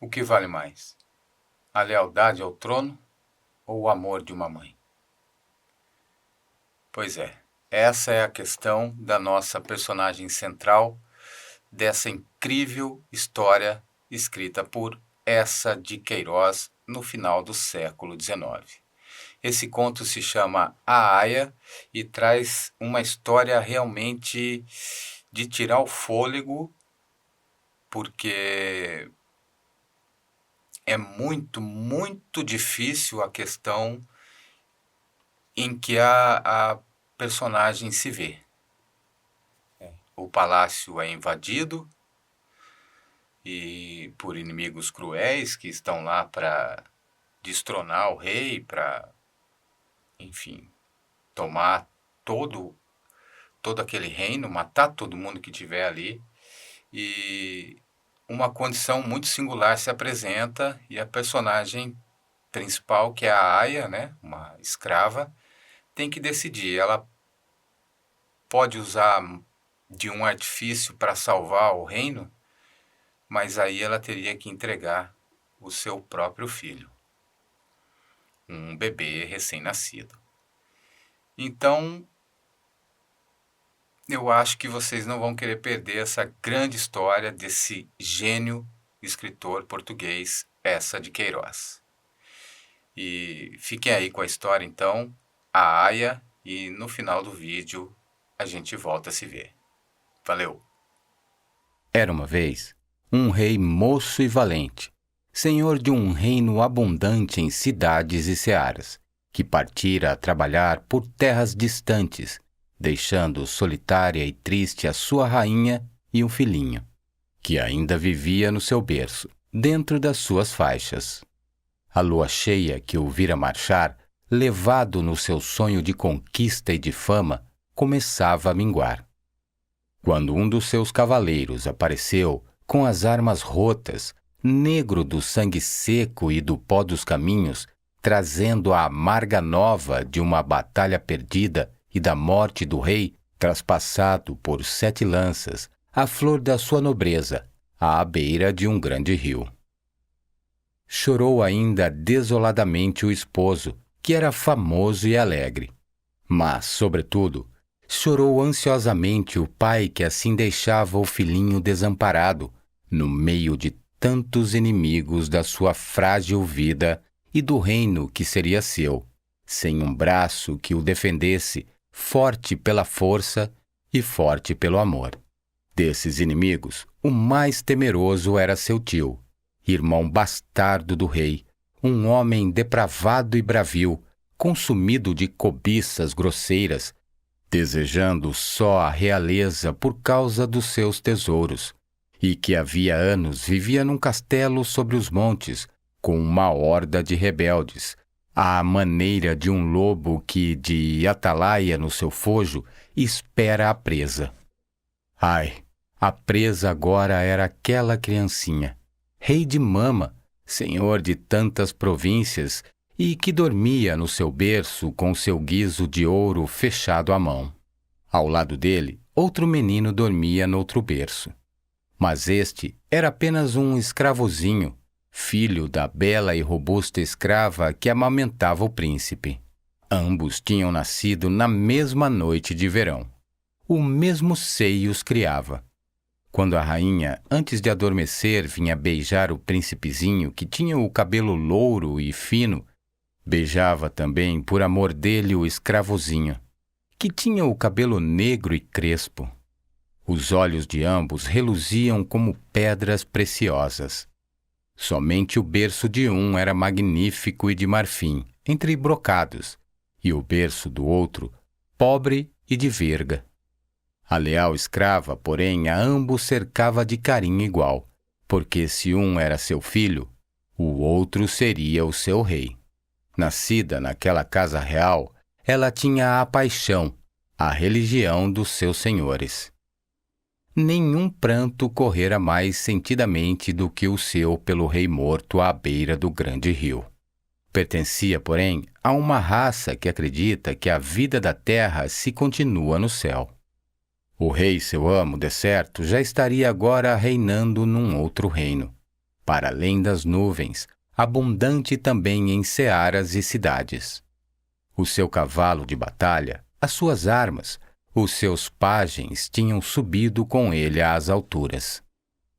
O que vale mais? A lealdade ao trono ou o amor de uma mãe? Pois é, essa é a questão da nossa personagem central dessa incrível história escrita por Eça de Queiroz no final do século XIX. Esse conto se chama A Aia e traz uma história realmente de tirar o fôlego, porque é muito, muito difícil a questão em que a personagem se vê. O palácio é invadido e por inimigos cruéis que estão lá para destronar o rei, para, enfim, tomar todo aquele reino, matar todo mundo que tiver ali. E uma condição muito singular se apresenta e a personagem principal, que é a Aia, né, uma escrava, tem que decidir. Ela pode usar de um artifício para salvar o reino, mas aí ela teria que entregar o seu próprio filho, um bebê recém-nascido. Então, eu acho que vocês não vão querer perder essa grande história desse gênio escritor português, Eça de Queiroz. E fiquem aí com a história, então, a Aia, e no final do vídeo a gente volta a se ver. Valeu! Era uma vez um rei moço e valente, senhor de um reino abundante em cidades e searas, que partira a trabalhar por terras distantes, deixando solitária e triste a sua rainha e um filhinho, que ainda vivia no seu berço, dentro das suas faixas. A lua cheia que o vira marchar, levado no seu sonho de conquista e de fama, começava a minguar. Quando um dos seus cavaleiros apareceu, com as armas rotas, negro do sangue seco e do pó dos caminhos, trazendo a amarga nova de uma batalha perdida e da morte do rei, traspassado por 7 lanças, a flor da sua nobreza, à beira de um grande rio. Chorou ainda desoladamente o esposo, que era famoso e alegre. Mas, sobretudo, chorou ansiosamente o pai que assim deixava o filhinho desamparado, no meio de tantos inimigos da sua frágil vida e do reino que seria seu, sem um braço que o defendesse, forte pela força e forte pelo amor. Desses inimigos, o mais temeroso era seu tio, irmão bastardo do rei, um homem depravado e bravio, consumido de cobiças grosseiras, desejando só a realeza por causa dos seus tesouros, e que havia anos vivia num castelo sobre os montes, com uma horda de rebeldes, à maneira de um lobo que, de atalaia no seu fojo, espera a presa. Ai, a presa agora era aquela criancinha, rei de Mama, senhor de tantas províncias, e que dormia no seu berço com seu guiso de ouro fechado à mão. Ao lado dele, outro menino dormia noutro berço. Mas este era apenas um escravozinho, filho da bela e robusta escrava que amamentava o príncipe. Ambos tinham nascido na mesma noite de verão. O mesmo seio os criava. Quando a rainha, antes de adormecer, vinha beijar o príncipezinho, que tinha o cabelo louro e fino, beijava também, por amor dele, o escravozinho, que tinha o cabelo negro e crespo. Os olhos de ambos reluziam como pedras preciosas. Somente o berço de um era magnífico e de marfim, entre brocados, e o berço do outro, pobre e de verga. A leal escrava, porém, a ambos cercava de carinho igual, porque se um era seu filho, o outro seria o seu rei. Nascida naquela casa real, ela tinha a paixão, a religião dos seus senhores. Nenhum pranto correra mais sentidamente do que o seu pelo rei morto à beira do grande rio. Pertencia, porém, a uma raça que acredita que a vida da terra se continua no céu. O rei, seu amo, de certo, já estaria agora reinando num outro reino. para além das nuvens, abundante também em searas e cidades. O seu cavalo de batalha, as suas armas, os seus pajens tinham subido com ele às alturas.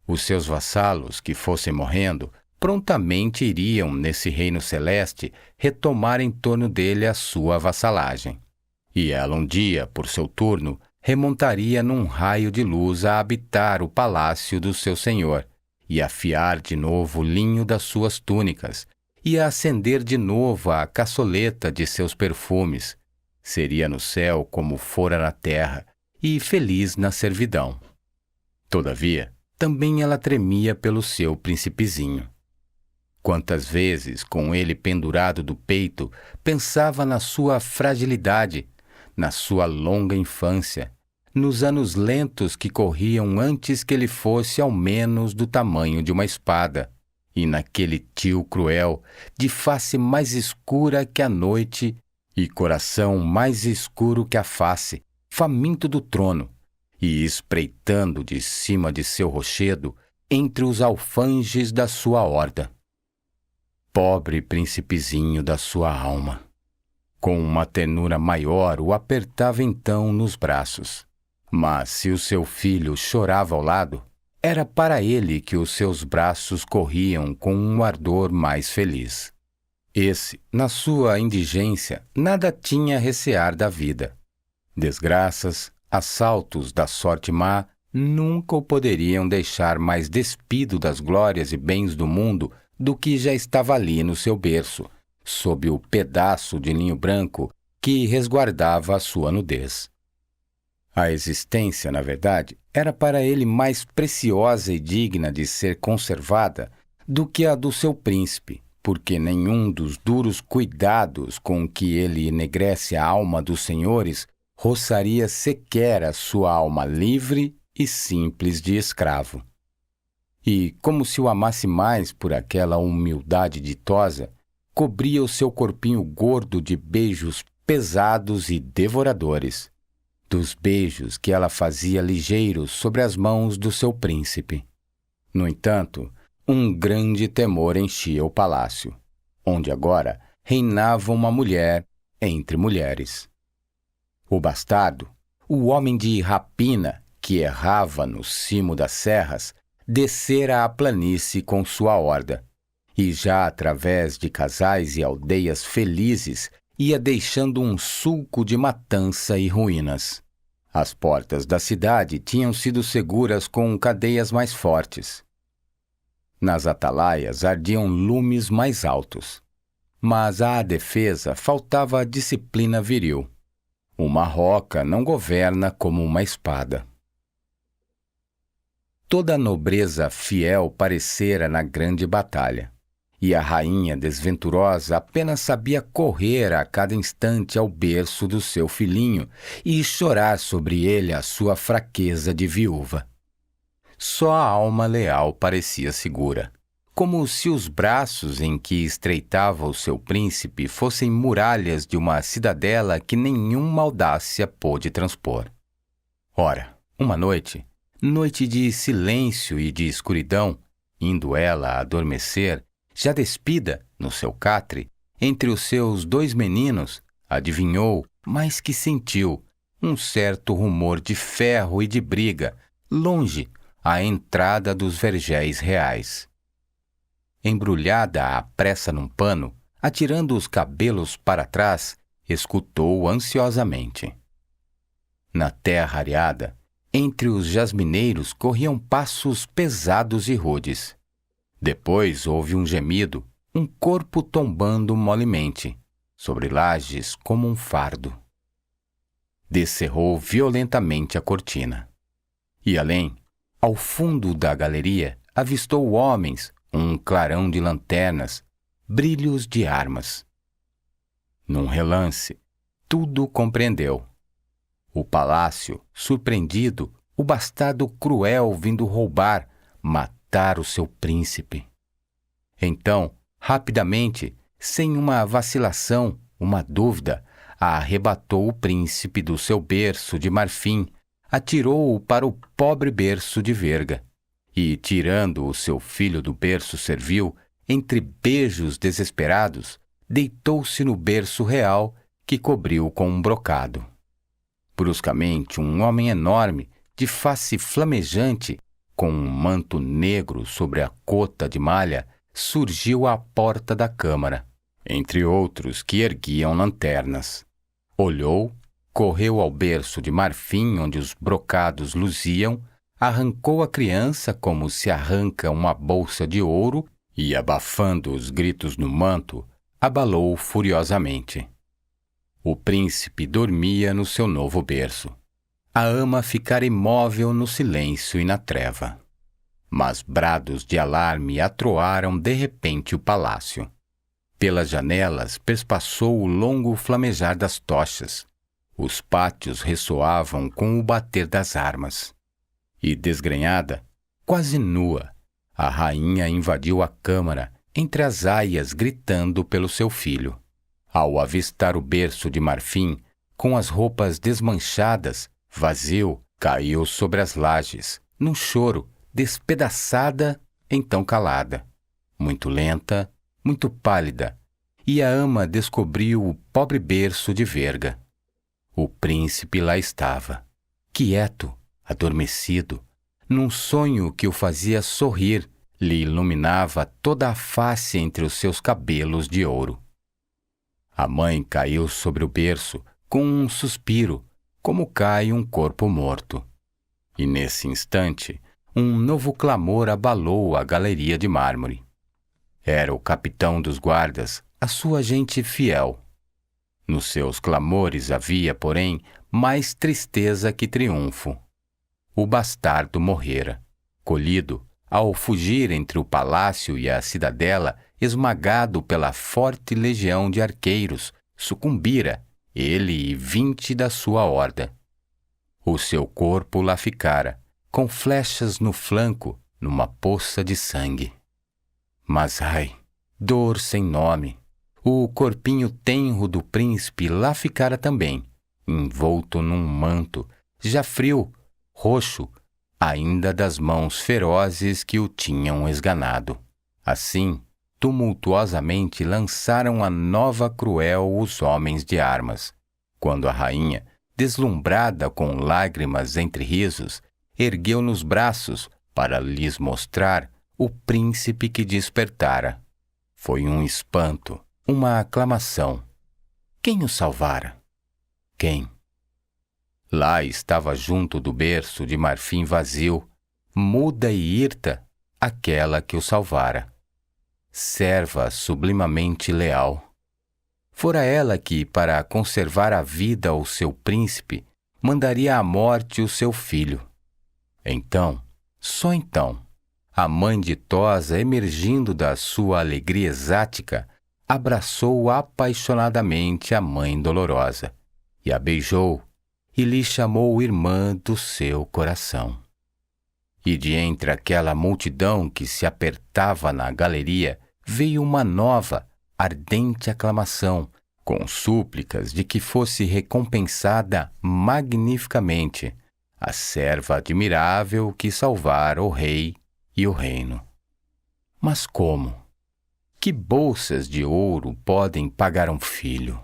Os seus vassalos, que fossem morrendo, prontamente iriam, nesse reino celeste, retomar em torno dele a sua vassalagem. E ela um dia, por seu turno, remontaria num raio de luz a habitar o palácio do seu senhor, e afiar de novo o linho das suas túnicas, e a acender de novo a caçoleta de seus perfumes. Seria no céu como fora na terra, e feliz na servidão. Todavia, também ela tremia pelo seu principezinho. Quantas vezes, com ele pendurado do peito, pensava na sua fragilidade, na sua longa infância, nos anos lentos que corriam antes que ele fosse ao menos do tamanho de uma espada, e naquele tio cruel, de face mais escura que a noite e coração mais escuro que a face, faminto do trono, e espreitando de cima de seu rochedo entre os alfanjes da sua horda. Pobre príncipezinho da sua alma! Com uma ternura maior o apertava então nos braços. Mas se o seu filho chorava ao lado, era para ele que os seus braços corriam com um ardor mais feliz. Esse, na sua indigência, nada tinha a recear da vida. Desgraças, assaltos da sorte má, nunca o poderiam deixar mais despido das glórias e bens do mundo do que já estava ali no seu berço, sob o pedaço de linho branco que resguardava a sua nudez. A existência, na verdade, era para ele mais preciosa e digna de ser conservada do que a do seu príncipe, porque nenhum dos duros cuidados com que ele enegrece a alma dos senhores roçaria sequer a sua alma livre e simples de escravo. E, como se o amasse mais por aquela humildade ditosa, cobria o seu corpinho gordo de beijos pesados e devoradores, dos beijos que ela fazia ligeiros sobre as mãos do seu príncipe. No entanto, um grande temor enchia o palácio, onde agora reinava uma mulher entre mulheres. O bastardo, o homem de rapina que errava no cimo das serras, descera a planície com sua horda, e já através de casais e aldeias felizes ia deixando um sulco de matança e ruínas. As portas da cidade tinham sido seguras com cadeias mais fortes. Nas atalaias ardiam lumes mais altos, mas à defesa faltava a disciplina viril. Uma roca não governa como uma espada. Toda a nobreza fiel parecera na grande batalha, e a rainha desventurosa apenas sabia correr a cada instante ao berço do seu filhinho e chorar sobre ele a sua fraqueza de viúva. Só a alma leal parecia segura, como se os braços em que estreitava o seu príncipe fossem muralhas de uma cidadela que nenhuma audácia pôde transpor. Ora, uma noite de silêncio e de escuridão, indo ela a adormecer, já despida, no seu catre, entre os seus 2 meninos, adivinhou, mas que sentiu, um certo rumor de ferro e de briga, longe, à entrada dos vergéis reais. Embrulhada à pressa num pano, atirando os cabelos para trás, escutou ansiosamente. Na terra areada, entre os jasmineiros corriam passos pesados e rudes. Depois houve um gemido, um corpo tombando molemente, sobre lajes como um fardo. Descerrou violentamente a cortina. E além, ao fundo da galeria, avistou homens, um clarão de lanternas, brilhos de armas. Num relance, tudo compreendeu. O palácio, surpreendido, o bastardo cruel vindo roubar, matar o seu príncipe. Então, rapidamente, sem uma vacilação, uma dúvida, arrebatou o príncipe do seu berço de marfim, atirou-o para o pobre berço de verga, e, tirando o seu filho do berço servil, entre beijos desesperados, deitou-se no berço real que cobriu com um brocado. Bruscamente, um homem enorme, de face flamejante, com um manto negro sobre a cota de malha, surgiu à porta da câmara, entre outros que erguiam lanternas. Olhou, correu ao berço de marfim onde os brocados luziam, arrancou a criança como se arranca uma bolsa de ouro e, abafando os gritos no manto, abalou furiosamente. O príncipe dormia no seu novo berço. A ama ficara imóvel no silêncio e na treva. Mas brados de alarme atroaram de repente o palácio. Pelas janelas perspassou o longo flamejar das tochas. Os pátios ressoavam com o bater das armas. E, desgrenhada, quase nua, a rainha invadiu a câmara entre as aias gritando pelo seu filho. Ao avistar o berço de marfim, com as roupas desmanchadas, vazio, caiu sobre as lajes, num choro, despedaçada, então calada. Muito lenta, muito pálida, e a ama descobriu o pobre berço de verga. O príncipe lá estava, quieto, adormecido, num sonho que o fazia sorrir, lhe iluminava toda a face entre os seus cabelos de ouro. A mãe caiu sobre o berço com um suspiro, como cai um corpo morto. E nesse instante, um novo clamor abalou a galeria de mármore. Era o capitão dos guardas, a sua gente fiel. Nos seus clamores havia, porém, mais tristeza que triunfo. O bastardo morrera, colhido, ao fugir entre o palácio e a cidadela, esmagado pela forte legião de arqueiros, sucumbira, ele e 20 da sua horda. O seu corpo lá ficara, com flechas no flanco, numa poça de sangue. Mas, ai, dor sem nome! O corpinho tenro do príncipe lá ficara também, envolto num manto, já frio, roxo, ainda das mãos ferozes que o tinham esganado. Assim, tumultuosamente lançaram a nova cruel os homens de armas, quando a rainha, deslumbrada com lágrimas entre risos, ergueu nos braços para lhes mostrar o príncipe que despertara. Foi um espanto, uma aclamação. Quem o salvara? Quem? Lá estava junto do berço de marfim vazio, muda e hirta, aquela que o salvara. Serva sublimamente leal. Fora ela que, para conservar a vida ao seu príncipe, mandaria à morte o seu filho. Então, só então, a mãe ditosa, emergindo da sua alegria exática, abraçou apaixonadamente a mãe dolorosa, e a beijou, e lhe chamou irmã do seu coração. E de entre aquela multidão que se apertava na galeria, veio uma nova, ardente aclamação, com súplicas de que fosse recompensada magnificamente a serva admirável que salvara o rei e o reino. Mas como? Que bolsas de ouro podem pagar um filho?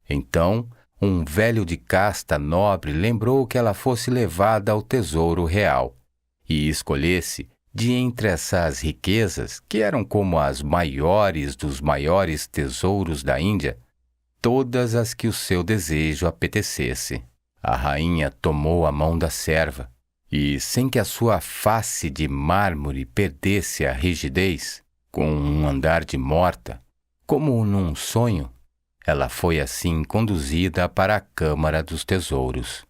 Então, um velho de casta nobre lembrou que ela fosse levada ao tesouro real e escolhesse, de entre essas riquezas, que eram como as maiores dos maiores tesouros da Índia, todas as que o seu desejo apetecesse. A rainha tomou a mão da serva e, sem que a sua face de mármore perdesse a rigidez, com um andar de morta, como num sonho, ela foi assim conduzida para a Câmara dos Tesouros.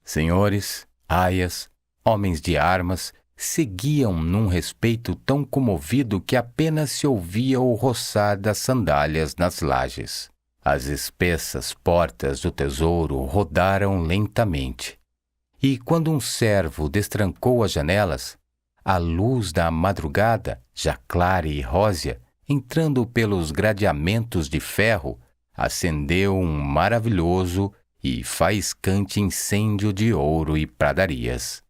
Senhores, aias, homens de armas, seguiam num respeito tão comovido que apenas se ouvia o roçar das sandálias nas lajes. As espessas portas do tesouro rodaram lentamente, e quando um servo destrancou as janelas, a luz da madrugada, já clara e rósea, entrando pelos gradeamentos de ferro, acendeu um maravilhoso e faiscante incêndio de ouro e pradarias.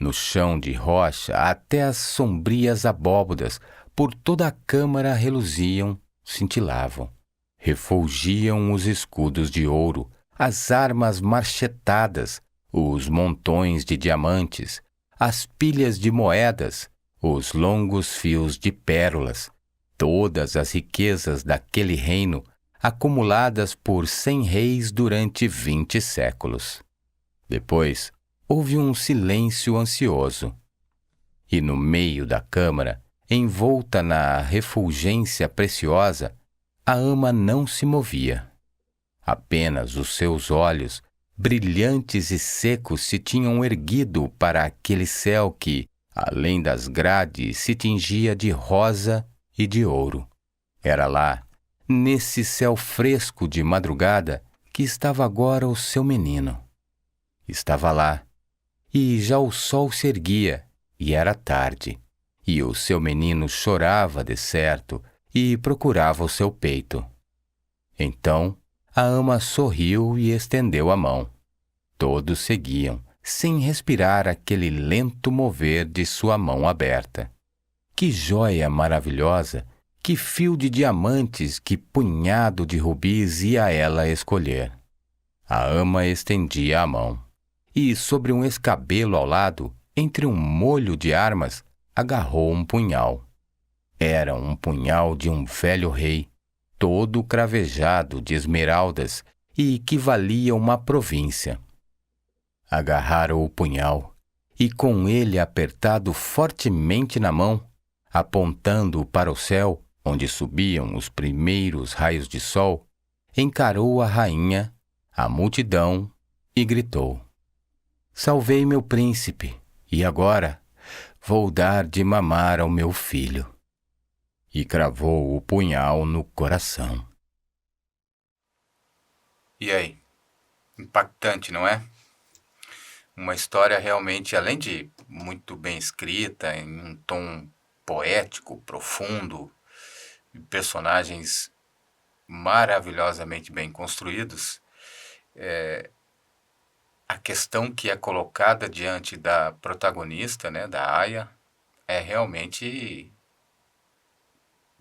No chão de rocha, até as sombrias abóbodas por toda a câmara reluziam, cintilavam. Refulgiam os escudos de ouro, as armas marchetadas, os montões de diamantes, as pilhas de moedas, os longos fios de pérolas, todas as riquezas daquele reino acumuladas por 100 reis durante 20 séculos. Depois, houve um silêncio ansioso. E no meio da câmara, envolta na refulgência preciosa, a ama não se movia. Apenas os seus olhos, brilhantes e secos, se tinham erguido para aquele céu que, além das grades, se tingia de rosa e de ouro. Era lá, nesse céu fresco de madrugada, que estava agora o seu menino. Estava lá, e já o sol se erguia, e era tarde, e o seu menino chorava decerto e procurava o seu peito. Então, a ama sorriu e estendeu a mão. Todos seguiam, sem respirar aquele lento mover de sua mão aberta. Que joia maravilhosa, que fio de diamantes, que punhado de rubis ia ela escolher. A ama estendia a mão, e sobre um escabelo ao lado, entre um molho de armas, agarrou um punhal. Era um punhal de um velho rei, todo cravejado de esmeraldas e que valia uma província. Agarrara o punhal e, com ele apertado fortemente na mão, apontando para o céu, onde subiam os primeiros raios de sol, encarou a rainha, a multidão e gritou: "Salvei meu príncipe, e agora vou dar de mamar ao meu filho." E cravou o punhal no coração. E aí? Impactante, não é? Uma história realmente, além de muito bem escrita, em um tom poético, profundo, personagens maravilhosamente bem construídos, a questão que é colocada diante da protagonista, né, da Aya, é realmente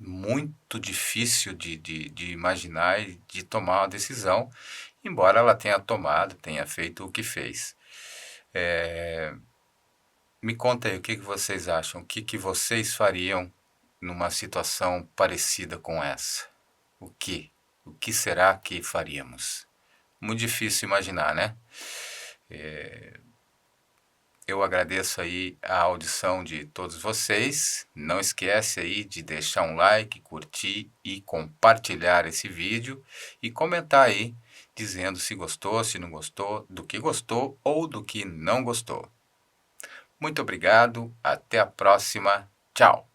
muito difícil de imaginar e de tomar uma decisão, embora ela tenha tomado, tenha feito o que fez. Me conta aí, o que vocês acham? O que vocês fariam numa situação parecida com essa? O que? O que será que faríamos? Muito difícil imaginar, né? Eu agradeço aí a audição de todos vocês. Não esquece aí de deixar um like, curtir e compartilhar esse vídeo e comentar aí dizendo se gostou, se não gostou, do que gostou ou do que não gostou. Muito obrigado, até a próxima, tchau!